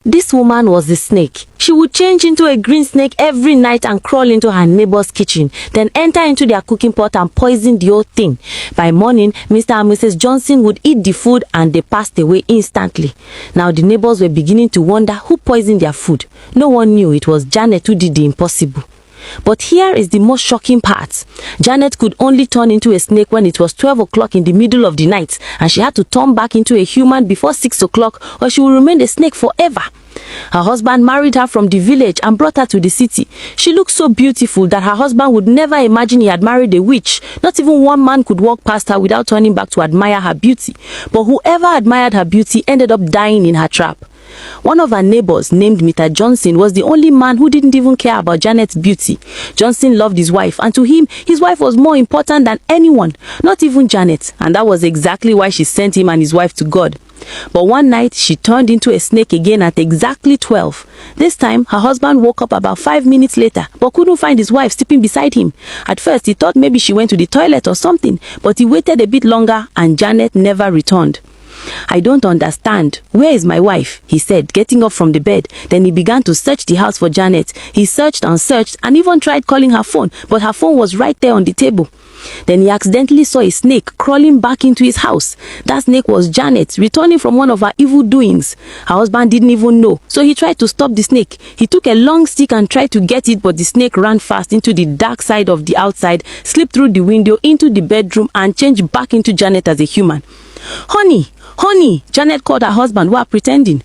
This woman was the snake. She would change into a green snake every night and crawl into her neighbor's kitchen, then enter into their cooking pot and poison the whole thing. By morning, Mr. and Mrs. Johnson would eat the food and they passed away instantly. Now the neighbors were beginning to wonder who poisoned their food. No one knew it was Janet who did the impossible. But here is the most shocking part. Janet could only turn into a snake when it was 12 o'clock in the middle of the night, and she had to turn back into a human before 6 o'clock or she would remain a snake forever. Her husband married her from the village and brought her to the city. She looked so beautiful that her husband would never imagine he had married a witch. Not even one man could walk past her without turning back to admire her beauty. But whoever admired her beauty ended up dying in her trap. One of her neighbors, named Mr. Johnson, was the only man who didn't even care about Janet's beauty. Johnson loved his wife, and to him, his wife was more important than anyone, not even Janet, and that was exactly why she sent him and his wife to God. But one night, she turned into a snake again at exactly 12. This time, her husband woke up about 5 minutes later, but couldn't find his wife sleeping beside him. At first, he thought maybe she went to the toilet or something, but he waited a bit longer and Janet never returned. "I don't understand. Where is my wife?" he said, getting up from the bed. Then he began to search the house for Janet. He searched and even tried calling her phone, but her phone was right there on the table. Then he accidentally saw a snake crawling back into his house. That snake was Janet, returning from one of her evil doings. Her husband didn't even know, so he tried to stop the snake. He took a long stick and tried to get it, but the snake ran fast into the dark side of the outside, slipped through the window into the bedroom, and changed back into Janet as a human. "Honey, honey," Janet called her husband while pretending.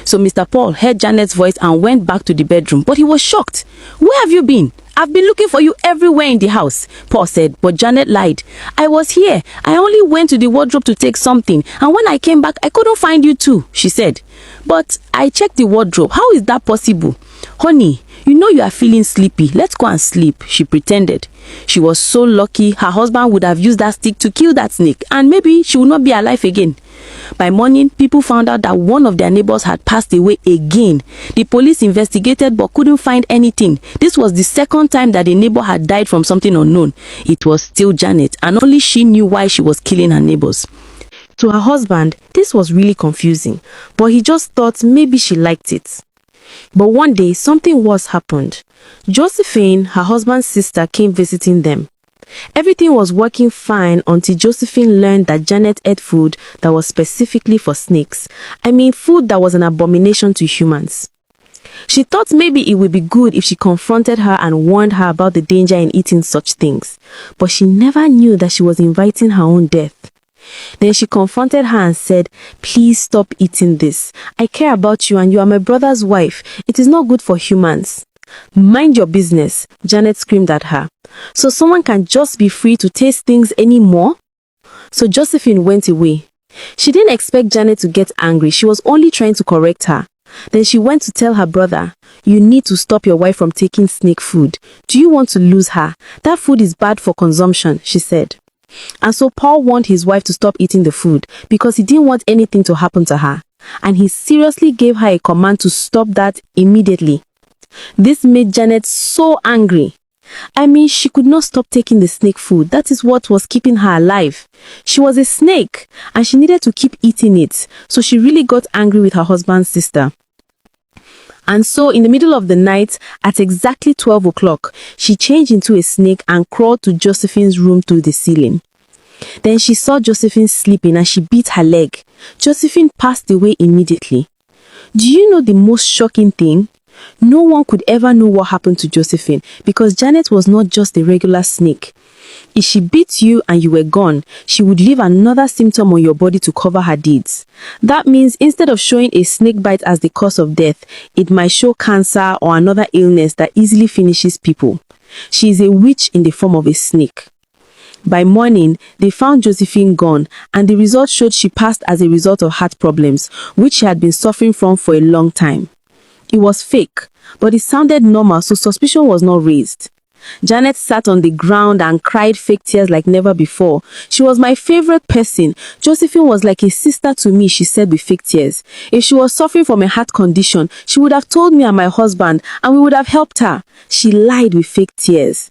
So Mr. Paul heard Janet's voice and went back to the bedroom, but he was shocked. "Where have you been? I've been looking for you everywhere in the house," Paul said, but Janet lied. "I was here. I only went to the wardrobe to take something, and when I came back, I couldn't find you too," she said. "But I checked the wardrobe. How is that possible?" "Honey, you know you are feeling sleepy. Let's go and sleep," she pretended. She was so lucky her husband would have used that stick to kill that snake, and maybe she would not be alive again. By morning, people found out that one of their neighbors had passed away again. The police investigated but couldn't find anything. This was the second time that a neighbor had died from something unknown. It was still Janet, and only she knew why she was killing her neighbors. To her husband, this was really confusing, but he just thought maybe she liked it. But one day, something worse happened. Josephine, her husband's sister, came visiting them. Everything was working fine until Josephine learned that Janet ate food that was specifically for snakes. I mean, food that was an abomination to humans. She thought maybe it would be good if she confronted her and warned her about the danger in eating such things. But she never knew that she was inviting her own death. Then she confronted her and said, "Please stop eating this. I care about you and you are my brother's wife. It is not good for humans." "Mind your business," Janet screamed at her. "So someone can just be free to taste things anymore?" So Josephine went away. She didn't expect Janet to get angry. She was only trying to correct her. Then she went to tell her brother, "You need to stop your wife from taking snake food. Do you want to lose her? That food is bad for consumption," she said. And so Paul warned his wife to stop eating the food because he didn't want anything to happen to her. And he seriously gave her a command to stop that immediately. This made Janet so angry. I mean, she could not stop taking the snake food. That is what was keeping her alive. She was a snake and she needed to keep eating it. So she really got angry with her husband's sister. And so in the middle of the night, at exactly 12 o'clock, she changed into a snake and crawled to Josephine's room through the ceiling. Then she saw Josephine sleeping and she bit her leg. Josephine passed away immediately. Do you know the most shocking thing? No one could ever know what happened to Josephine because Janet was not just a regular snake. If she bit you and you were gone, she would leave another symptom on your body to cover her deeds. That means instead of showing a snake bite as the cause of death, it might show cancer or another illness that easily finishes people. She is a witch in the form of a snake. By morning, they found Josephine gone, and the results showed she passed as a result of heart problems, which she had been suffering from for a long time. It was fake, but it sounded normal, so suspicion was not raised. Janet sat on the ground and cried fake tears like never before. "She was my favorite person. Josephine was like a sister to me," she said with fake tears. "If she was suffering from a heart condition, she would have told me and my husband, and we would have helped her." She lied with fake tears.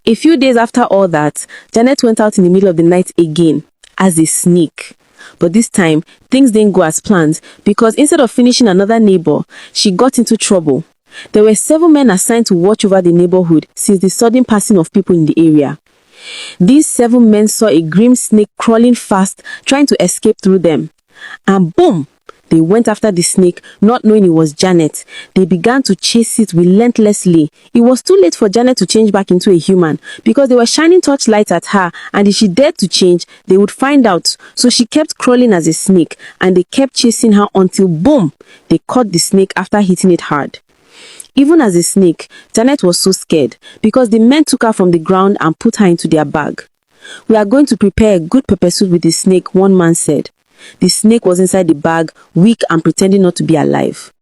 A few days after all that, Janet went out in the middle of the night again as a snake. But this time, things didn't go as planned because instead of finishing another neighbor, she got into trouble. There were 7 men assigned to watch over the neighborhood since the sudden passing of people in the area. These 7 men saw a grim snake crawling fast, trying to escape through them. And boom! They went after the snake, not knowing it was Janet. They began to chase it relentlessly. It was too late for Janet to change back into a human because they were shining torchlights at her, and if she dared to change, they would find out. So she kept crawling as a snake, and they kept chasing her until boom! They caught the snake after hitting it hard. Even as a snake, Janet was so scared because the men took her from the ground and put her into their bag. "We are going to prepare a good pepper soup with the snake," one man said. The snake was inside the bag, weak and pretending not to be alive.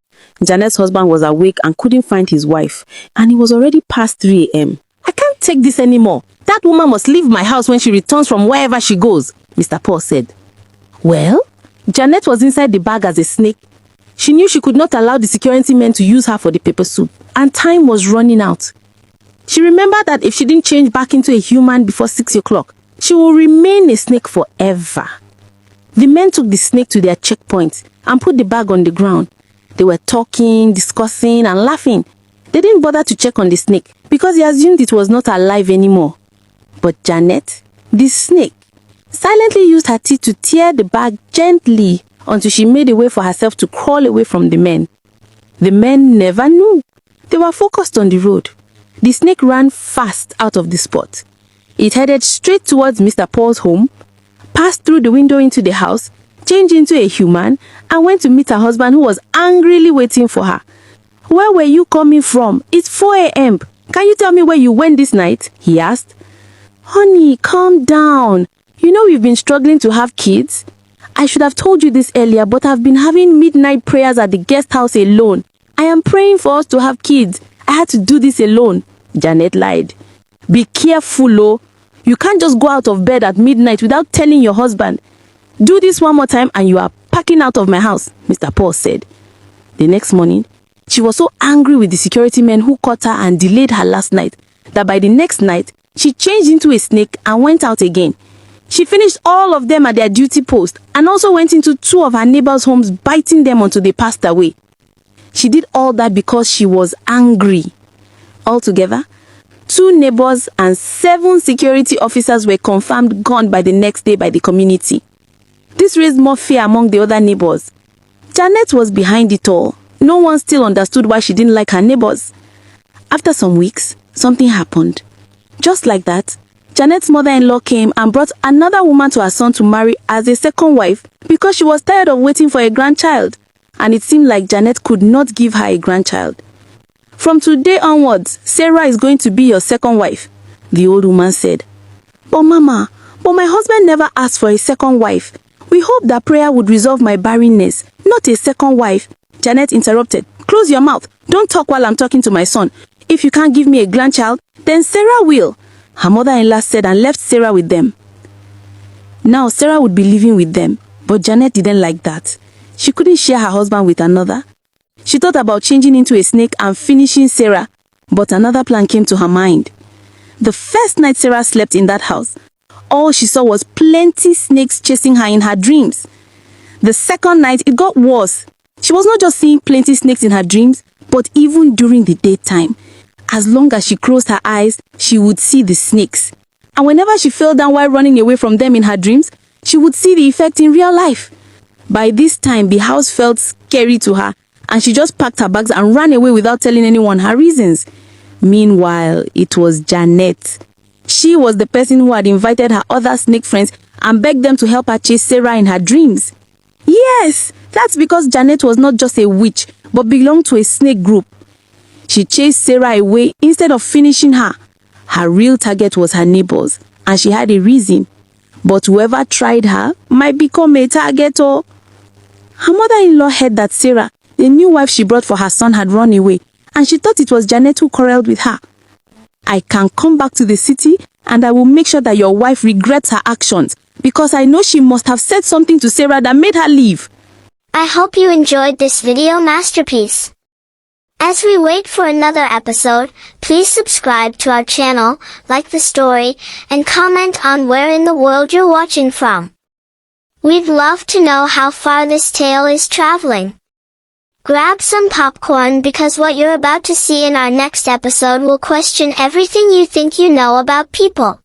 Janet's husband was awake and couldn't find his wife, and it was already past 3 a.m. "I can't take this anymore. That woman must leave my house when she returns from wherever she goes," Mr. Paul said. Well, Janet was inside the bag as a snake. She knew she could not allow the security men to use her for the pepper soup, and time was running out. She remembered that if she didn't change back into a human before 6 o'clock, she would remain a snake forever. The men took the snake to their checkpoint and put the bag on the ground. They were talking, discussing, and laughing. They didn't bother to check on the snake because they assumed it was not alive anymore. But Janet, the snake, silently used her teeth to tear the bag gently until she made a way for herself to crawl away from the men. The men never knew. They were focused on the road. The snake ran fast out of the spot. It headed straight towards Mr. Paul's home, passed through the window into the house, changed into a human, and went to meet her husband, who was angrily waiting for her. "Where were you coming from? It's 4 a.m. Can you tell me where you went this night?" he asked. "Honey, calm down. You know we've been struggling to have kids. I should have told you this earlier, but I've been having midnight prayers at the guest house alone. I am praying for us to have kids. I had to do this alone," Janet lied. "Be careful, oh. You can't just go out of bed at midnight without telling your husband. Do this one more time and you are packing out of my house," Mr. Paul said. The next morning, she was so angry with the security men who caught her and delayed her last night that by the next night, she changed into a snake and went out again. She finished all of them at their duty post and also went into 2 of her neighbors' homes, biting them until they passed away. She did all that because she was angry. Altogether, 2 neighbors and 7 security officers were confirmed gone by the next day by the community. This raised more fear among the other neighbors. Janet was behind it all. No one still understood why she didn't like her neighbors. After some weeks, something happened. Just like that, Janet's mother-in-law came and brought another woman to her son to marry as a second wife because she was tired of waiting for a grandchild, and it seemed like Janet could not give her a grandchild. "From today onwards, Sarah is going to be your second wife," the old woman said. "But Mama, my husband never asked for a second wife. We hope that prayer would resolve my barrenness, not a second wife," Janet interrupted. "Close your mouth. Don't talk while I'm talking to my son. If you can't give me a grandchild, then Sarah will," her mother-in-law said, and left Sarah with them. Now Sarah would be living with them, but Janet didn't like that. She couldn't share her husband with another. She thought about changing into a snake and finishing Sarah, but another plan came to her mind. The first night Sarah slept in that house, all she saw was plenty snakes chasing her in her dreams. The second night, it got worse. She was not just seeing plenty snakes in her dreams, but even during the daytime. As long as she closed her eyes, she would see the snakes. And whenever she fell down while running away from them in her dreams, she would see the effect in real life. By this time, the house felt scary to her, and she just packed her bags and ran away without telling anyone her reasons. Meanwhile, it was Janet. She was the person who had invited her other snake friends and begged them to help her chase Sarah in her dreams. Yes, that's because Janet was not just a witch, but belonged to a snake group. She chased Sarah away instead of finishing her. Her real target was her neighbors, and she had a reason. But whoever tried her might become a target. Or her mother-in-law heard that Sarah, the new wife she brought for her son, had run away, and she thought it was Janet who quarreled with her. "I can come back to the city and I will make sure that your wife regrets her actions, because I know she must have said something to Sarah that made her leave." I hope you enjoyed this video masterpiece. As we wait for another episode, please subscribe to our channel, like the story, and comment on where in the world you're watching from. We'd love to know how far this tale is traveling. Grab some popcorn because what you're about to see in our next episode will question everything you think you know about people.